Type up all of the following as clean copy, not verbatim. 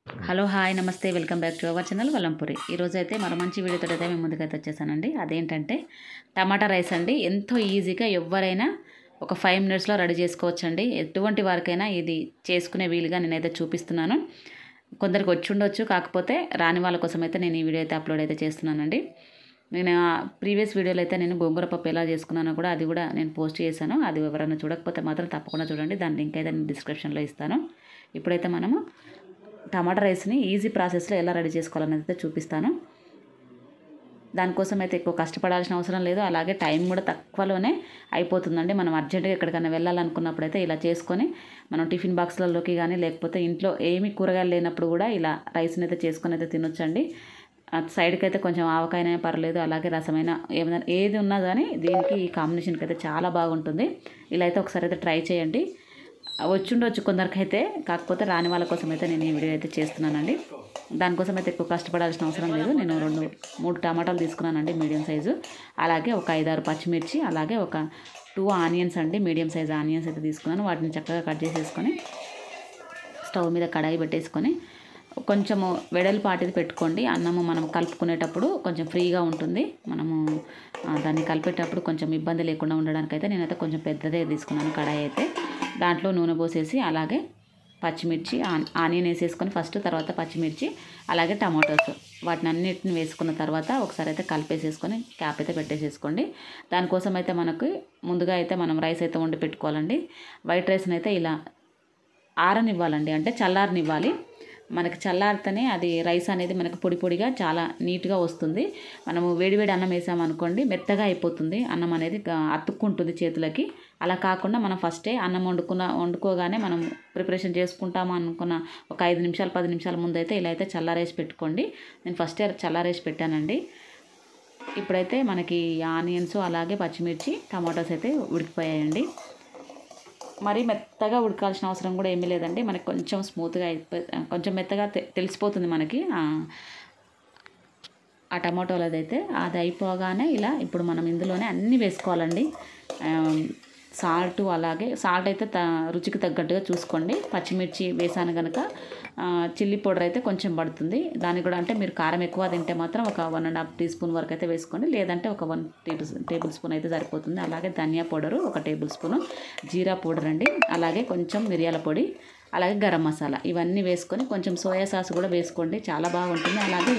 Hello hi నమస్తే welcome back to our channel Valampuri. ఈరోజు అయితే మరో మంచి వీడియోతో అయితే మేము ముందుకైతే వచ్చేసానండి. అదేంటంటే టమాటా రైస్ అండి. ఎంతో ఈజీగా ఎవరైనా ఒక 5 మినిట్స్లో రెడీ చేసుకోవచ్చండి. ఎటువంటి వారికైనా ఇది చేసుకునే వీలుగా నేనైతే చూపిస్తున్నాను. కొందరికి వచ్చి ఉండొచ్చు, కాకపోతే రాని వాళ్ళ కోసం అయితే నేను ఈ వీడియో అయితే అప్లోడ్ అయితే చేస్తున్నానండి. నేను ప్రీవియస్ వీడియోలో అయితే నేను గోంగూర పప్పు ఎలా చేసుకున్నానో కూడా అది కూడా నేను పోస్ట్ చేశాను. అది ఎవరైనా చూడకపోతే మాత్రం తప్పకుండా చూడండి. దాని లింక్ అయితే నేను డిస్క్రిప్షన్లో ఇస్తాను. ఇప్పుడైతే మనము టమాటా రైస్ని ఈజీ ప్రాసెస్లో ఎలా రెడీ చేసుకోవాలనేది అయితే చూపిస్తాను. దానికోసం అయితే ఎక్కువ కష్టపడాల్సిన అవసరం లేదు, అలాగే టైం కూడా తక్కువలోనే అయిపోతుందండి. మనం అర్జెంటుగా ఎక్కడికైనా వెళ్ళాలనుకున్నప్పుడు అయితే ఇలా చేసుకొని మనం టిఫిన్ బాక్స్లలోకి కానీ లేకపోతే ఇంట్లో ఏమి కూరగాయలు లేనప్పుడు కూడా ఇలా రైస్ని అయితే చేసుకొని అయితే తినొచ్చండి. సైడ్కి అయితే కొంచెం ఆవకాయనే పర్లేదు, అలాగే రసమైన ఏమైనా ఏది ఉన్నా కానీ దీనికి ఈ కాంబినేషన్కి అయితే చాలా బాగుంటుంది. ఇలా అయితే ఒకసారి అయితే ట్రై చేయండి. వచ్చుండొచ్చు కొందరికైతే, కాకపోతే రాని వాళ్ళ కోసం అయితే నేను ఈ వీడియో అయితే చేస్తున్నానండి. దానికోసం అయితే ఎక్కువ కష్టపడాల్సిన అవసరం లేదు. నేను 3 టమాటాలు తీసుకున్నానండి మీడియం సైజు, అలాగే ఒక 5-6 పచ్చిమిర్చి, అలాగే ఒక 2 ఆనియన్స్ అండి, మీడియం సైజు ఆనియన్స్ అయితే తీసుకున్నాను. వాటిని చక్కగా కట్ చేసేసుకొని స్టవ్ మీద కడాయి పెట్టేసుకొని కొంచెము వెడల్పాటిది పెట్టుకోండి. అన్నము మనం కలుపుకునేటప్పుడు కొంచెం ఫ్రీగా ఉంటుంది. మనము దాన్ని కలిపేటప్పుడు కొంచెం ఇబ్బంది లేకుండా ఉండడానికైతే నేనైతే కొంచెం పెద్దదే తీసుకున్నాను కడాయి అయితే. దాంట్లో నూనె పోసేసి అలాగే పచ్చిమిర్చి ఆనియన్ వేసేసుకొని ఫస్ట్, తర్వాత పచ్చిమిర్చి, అలాగే టమాటోస్ వాటిని అన్నిటిని వేసుకున్న తర్వాత ఒకసారి అయితే కలిపేసేసుకొని క్యాప్ అయితే పెట్టేసేసుకోండి. దానికోసం అయితే మనకు ముందుగా అయితే మనం రైస్ అయితే వండి పెట్టుకోవాలండి. వైట్ రైస్ని అయితే ఇలా ఆరనివ్వాలండి, అంటే చల్లారనివ్వాలి. మనకి చల్లారితేనే అది రైస్ అనేది మనకు పొడి పొడిగా చాలా నీట్గా వస్తుంది. మనము వేడివేడి అన్నం వేసామనుకోండి మెత్తగా అయిపోతుంది, అన్నం అనేది అతుక్కుంటుంది చేతులకి. అలా కాకుండా మనం ఫస్టే అన్నం వండుకోగానే మనం ప్రిపరేషన్ చేసుకుంటాము అనుకున్న ఒక 5 నిమిషాలు 10 నిమిషాల ముందు అయితే ఇలా అయితే చల్లారేసి పెట్టుకోండి. నేను ఫస్టే చల్లారేసి పెట్టానండి. ఇప్పుడైతే మనకి ఆనియన్స్ అలాగే పచ్చిమిర్చి టమాటోస్ అయితే ఉడికిపోయాయండి. మరి మెత్తగా ఉడకాల్సిన అవసరం కూడా ఏమీ లేదండి. మనకి కొంచెం స్మూత్గా కొంచెం మెత్తగా తెలిసిపోతుంది మనకి ఆ టమాటోలు. అదైతే అది అయిపోగానే ఇలా ఇప్పుడు మనం ఇందులోనే అన్నీ వేసుకోవాలండి. సాల్ట్, అలాగే సాల్ట్ అయితే రుచికి తగ్గట్టుగా చూసుకోండి. పచ్చిమిర్చి వేసాను కనుక చిల్లీ పౌడర్ అయితే కొంచెం పడుతుంది. దానికి కూడా అంటే మీరు కారం ఎక్కువ తింటే మాత్రం ఒక 1.5 టీ స్పూన్ వరకు అయితే వేసుకోండి, లేదంటే ఒక 1 టేబుల్ స్పూన్ అయితే సరిపోతుంది. అలాగే ధనియా పౌడరు 1 టేబుల్ స్పూను, జీరా పౌడర్ అండి, అలాగే కొంచెం మిరియాల పొడి, అలాగే గరం మసాలా ఇవన్నీ వేసుకొని కొంచెం సోయా సాస్ కూడా వేసుకోండి, చాలా బాగుంటుంది. అలాగే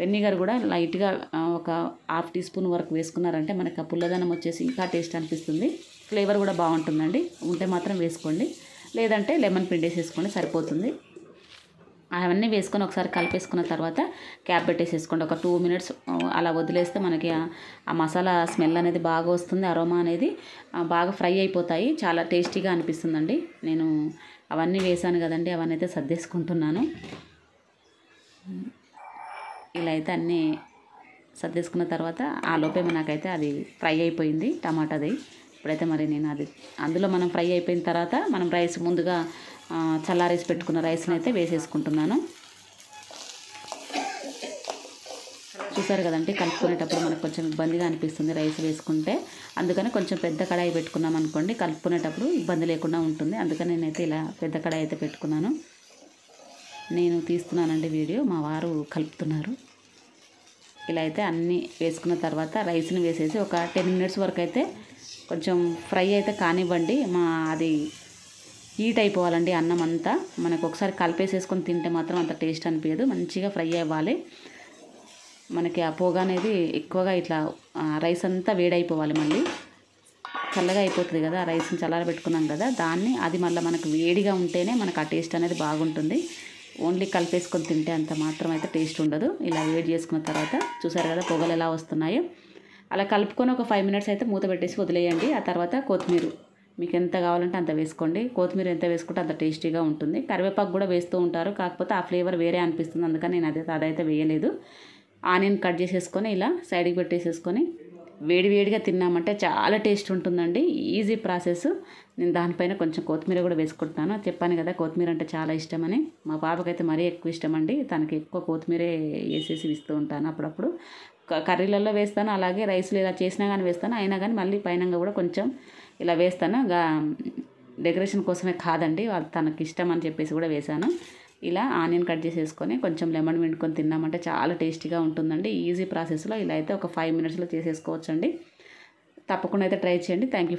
వెనిగర్ కూడా లైట్గా ఒక 1/2 టీ స్పూన్ వరకు వేసుకున్నారంటే మనకి ఆ పుల్లదనం వచ్చేసి ఇంకా టేస్ట్ అనిపిస్తుంది. ఫ్లేవర్ కూడా బాగుంటుందండి. ఉంటే మాత్రం వేసుకోండి, లేదంటే లెమన్ పిండేసేసుకోండి సరిపోతుంది. అవన్నీ వేసుకొని ఒకసారి కలిపేసుకున్న తర్వాత క్యాప్ పెట్టేసేసుకోండి. ఒక 2 మినిట్స్ అలా వదిలేస్తే మనకి ఆ మసాలా స్మెల్ అనేది బాగా వస్తుంది, అరోమా అనేది బాగా ఫ్రై అయిపోతాయి, చాలా టేస్టీగా అనిపిస్తుందండి. నేను అవన్నీ వేసాను కదండి, అవన్నీ అయితే సర్దేసుకుంటున్నాను. ఇలా అయితే అన్నీ సర్దేసుకున్న తర్వాత ఆ లోపేమో నాకైతే అది ఫ్రై అయిపోయింది టమాటాది. ఇప్పుడైతే మరి నేను అది అందులో మనం ఫ్రై అయిపోయిన తర్వాత మనం రైస్ ముందుగా చల్లారేసి పెట్టుకున్న రైస్ని అయితే వేసేసుకుంటున్నాను. చూసారు కదండి, కలుపుకునేటప్పుడు మనకు కొంచెం ఇబ్బందిగా అనిపిస్తుంది రైస్ వేసుకుంటే. అందుకని కొంచెం పెద్ద కడాయి పెట్టుకున్నాం అనుకోండి, కలుపుకునేటప్పుడు ఇబ్బంది లేకుండా ఉంటుంది. అందుకని నేనైతే ఇలా పెద్ద కడాయి అయితే పెట్టుకున్నాను. నేను తీస్తున్నానండి వీడియో, మా వారు కలుపుతున్నారు. ఇలా అయితే అన్నీ వేసుకున్న తర్వాత రైస్ని వేసేసి ఒక 10 మినిట్స్ వరకు అయితే కొంచెం ఫ్రై అయితే కానివ్వండి. అది హీట్ అయిపోవాలండి అన్నం అంతా. మనకు ఒకసారి కలిపేసేసుకొని తింటే మాత్రం అంత టేస్ట్ అనిపించదు, మంచిగా ఫ్రై అవ్వాలి. మనకి ఆ పొగ అనేది ఎక్కువగా ఇట్లా రైస్ అంతా వేడైపోవాలి. మళ్ళీ చల్లగా అయిపోతుంది కదా, రైస్ని చల్లారబెట్టుకున్నాం కదా, అది మళ్ళీ మనకు వేడిగా ఉంటేనే మనకు ఆ టేస్ట్ అనేది బాగుంటుంది. ఓన్లీ కలిపేసుకొని తింటే అంత మాత్రం అయితే టేస్ట్ ఉండదు. ఇలా వేడి చేసుకున్న తర్వాత చూసారు కదా పొగలు ఎలా వస్తున్నాయో. అలా కలుపుకొని ఒక 5 మినిట్స్ అయితే మూత పెట్టేసి వదిలేయండి. ఆ తర్వాత కొత్తిమీర మీకు ఎంత కావాలంటే అంత వేసుకోండి. కొత్తిమీర ఎంత వేసుకుంటే అంత టేస్టీగా ఉంటుంది. కరివేపాకు కూడా వేస్తూ ఉంటారు, కాకపోతే ఆ ఫ్లేవర్ వేరే అనిపిస్తుంది, అందుకని నేను అదైతే వేయలేదు. ఆనియన్ కట్ చేసేసుకొని ఇలా సైడ్కి పెట్టేసేసుకొని వేడివేడిగా తిన్నామంటే చాలా టేస్ట్ ఉంటుందండి. Easy process. నేను దానిపైన కొంచెం కొత్తిమీర కూడా వేసుకుంటున్నాను. చెప్పాను కదా కొత్తిమీర అంటే చాలా ఇష్టమని. మా పాపకైతే మరీ ఎక్కువ ఇష్టం అండి, తనకి ఎక్కువ కొత్తిమీరే వేసేసి ఇస్తూ ఉంటాను. అప్పుడప్పుడు కర్రీలలో వేస్తాను, అలాగే రైస్లో ఇలా చేసినా కానీ వేస్తాను. అయినా కానీ మళ్ళీ పైన కూడా కొంచెం ఇలా వేస్తాను. డెకరేషన్ కోసమే కాదండి, తనకి ఇష్టం అని చెప్పేసి కూడా వేశాను. ఇలా ఆనియన్ కట్ చేసేసుకొని కొంచెం లెమన్ పిండుకొని తిన్నామంటే చాలా టేస్టీగా ఉంటుందండి. ఈజీ ప్రాసెస్లో ఇలా అయితే ఒక 5 మినిట్స్లో చేసేసుకోవచ్చండి. తప్పకుండా అయితే ట్రై చేయండి. Thank you.